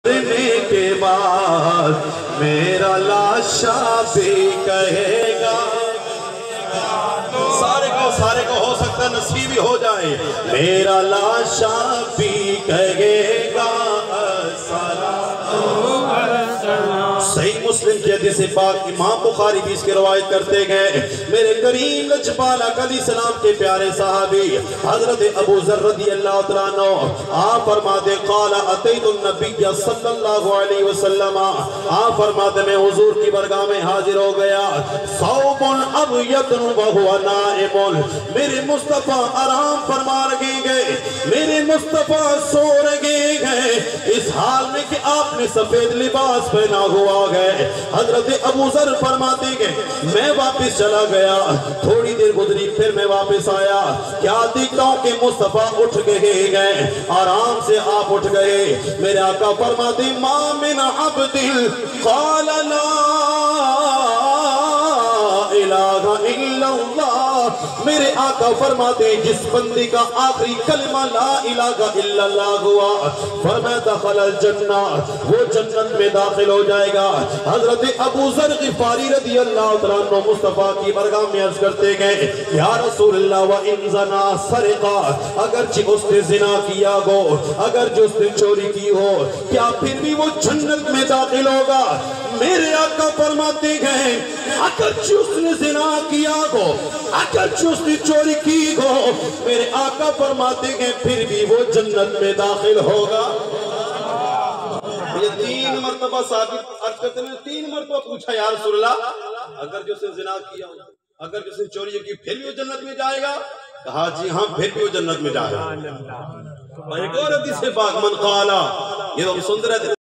مرنے کے بعد میرا لاشا بھی کہے گا، سارے کو ہو سکتا ہے نصیب ہی ہو جائے، میرا لاشا بھی کہے گا صحیح مسلم کی حدیث پاک امام بخاری بھی اس کی روایت کرتے گئے، میرے کریم لجپالا علیہ السلام کے پیارے صحابی حضرت ابو ذر رضی اللہ عنہ آپ فرماتے قال اتیت النبی صلی اللہ علیہ وسلم، آپ فرماتے میں حضور کی برگاہ میں حاضر ہو گیا، ثوب ابیض وهو نائم، میرے مصطفیٰ آرام فرما رہے گئے، میرے مصطفیٰ سو رہے گئے، اس حال میں کہ آپ نے سفید لباس پہنا ہوا گئے۔ حضرت ابو ذر فرماتے گئے میں واپس چلا گیا، تھوڑی دیر گزری پھر میں واپس آیا، کیا دیکھتا ہوں کہ مصطفیٰ اٹھ گئے، آرام سے آپ اٹھ گئے۔ میرے آقا فرماتے ما من عبد قال لا الہ الا اللہ، میرے آقا فرماتے جس بندے کا آخری کلمہ لا الہ الا اللہ ہوا فرمایا دخل الجنہ، وہ جنت میں داخل ہو جائے گا۔ حضرت ابو ذر غفاری رضی اللہ عنہ مصطفیٰ کی برگاہ میں عرض کرتے گئے یا رسول اللہ وَإِن زَنَا سَرِقَا، اگرچہ اس نے زنا کیا ہو، اگرچہ اس نے چوری کی ہو، کیا پھر بھی وہ جنت میں داخل ہوگا؟ میرے آقا فرماتے گئے اگرچہ اس نے زنا کیا ہو، اگرچہ اس نے چوری کی ہو، میرے آقا فرماتے گئے پھر بھی وہ جنت میں داخل ہوگا۔ یہ 3 مرتبہ ثابت عرض کرتے ہیں، 3 مرتبہ پوچھا یا رسول اللہ اگر جو سے زنا کیا ہو، اگر جو سے چوری کی پھر بھی وہ جنت میں جائے گا؟ کہا جی ہاں پھر بھی وہ جنت میں جائے گا۔ اور ایک اور حدیث پاک من قالا، یہ ہم سن رہے تھے